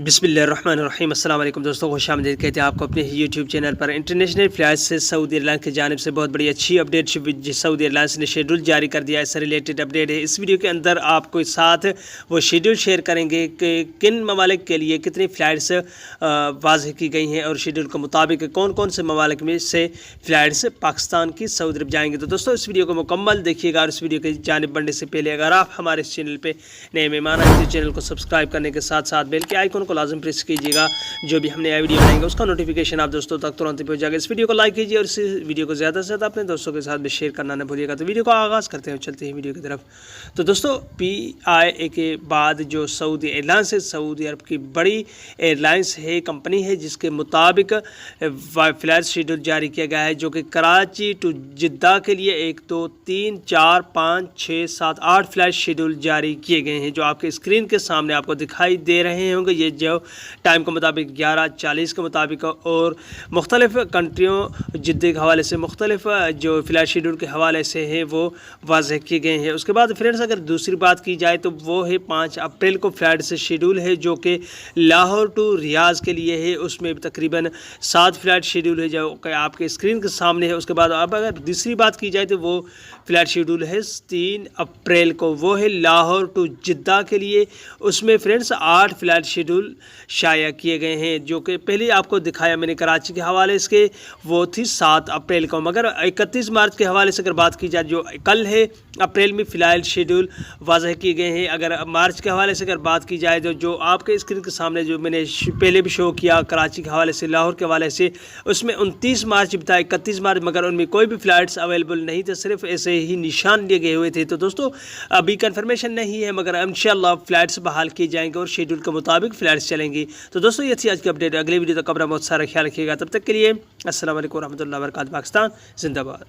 बिस्मिल्लाहिर्रहमानिर्रहीम। अस्सलाम वालेकुम दोस्तों, खुश आमदीद कहते हैं आपको अपने यूट्यूब चैनल पर। इंटरनेशनल फ्लाइट से सऊदी एयरलाइंस की जानिब से बहुत बड़ी अच्छी अपडेट सऊदी एयरलाइंस ने शेड्यूल जारी कर दिया है। इससे रिलेटेड अपडेट है। इस वीडियो के अंदर आपको साथ वो शेड्यूल शेयर करेंगे कि किन ममालिक के लिए कितनी फ़्लाइट्स वाज़ह की गई हैं और शेड्यूल के मुताबिक कौन कौन से ममालिक में से फ़्लाइट्स पाकिस्तान की सऊदी अरब जाएंगे। तो दोस्तों इस वीडियो को मुकम्मल देखिएगा और इस वीडियो की जानिब बढ़ने से पहले अगर आप हमारे इस चैनल पर नए मेहमान हैं तो चैनल को सब्सक्राइब करने के साथ साथ बेल के आइकन को लाजम प्रेस कीजिएगा। जो भी हमने नया वीडियो बनाएंगे उसका नोटिफिकेशन आप दोस्तों तक तुरंत पहुंच जाएगा। इस वीडियो को लाइक कीजिए और इस वीडियो को ज़्यादा से ज़्यादा अपने दोस्तों के साथ भी शेयर करना न भूलिएगा। तो वीडियो का आगाज़ करते हैं, चलते हैं वीडियो की तरफ। तो दोस्तों PIA के बाद जो सऊदी एयरलाइंस है, सऊदी अरब की बड़ी एयरलाइंस है, कंपनी है, जिसके मुताबिक फ़्लाइट शेड्यूल जारी किया गया है जो कि कराची टू जिद्दा के लिए 1 2 3 4 5 6 7 8 फ़्लाइट शेड्यूल जारी किए गए हैं जो आपके स्क्रीन के सामने आपको दिखाई दे रहे होंगे। ये जो टाइम के मुताबिक 11:40 के मुताबिक और मुख्तलिफ़ कंट्रियों जिद्दे के हवाले से मुख्तलिफ़ जो फ़्लाइट शेड्यूल के हवाले से है वो वाज़ह किए गए हैं। उसके बाद फ्रेंड्स अगर दूसरी बात की जाए तो वो है 5 अप्रैल को फ़्लाइट से शेड्यूल है जो कि लाहौर टू रियाज़ के लिए है। उसमें तकरीबन 7 फ़्लाइट शेड्यूल है जो कि आपके स्क्रीन के सामने है। उसके बाद अब अगर दूसरी बात की जाए तो वो फ़्लाइट शेड्यूल है 3 अप्रैल को, वो है लाहौर टू जिद्दा के लिए। उसमें फ्रेंड्स 8 फ़्लाइट शेड्यूल शाया किए गए हैं जो कि पहले आपको दिखाया मैंने कराची के हवाले से, वो थी 7 अप्रैल को। मगर 31 मार्च के हवाले से अगर बात की जाए जो कल है अप्रैल में फ़िलहाल शेड्यूल वाज़ह किए गए हैं। अगर मार्च के हवाले से अगर बात की जाए तो जो आपके स्क्रीन के सामने जो मैंने पहले भी शो किया कराची के हवाले से, लाहौर के हवाले से, उसमें 29 मार्च भी था, 31 मार्च, मगर उनमें कोई भी फ़्लाइट्स अवेलेबल नहीं थे, सिर्फ ऐसे ही निशान लिए गए हुए थे। तो दोस्तों अभी कन्फर्मेशन नहीं है मगर इंशाअल्लाह फ़्लाइट्स बहाल किए जाएंगे और शेड्यूल के मुताबिक फ़्लाइट्स चलेंगी। तो दोस्तों ये थी आज की अपडेट। अगली वीडियो तक अपना बहुत सारा ख्याल रखिएगा। तब तक के लिए अस्सलाम वालेकुम रहमतुल्लाहि व बरकातहू। पाकिस्तान जिंदाबाद।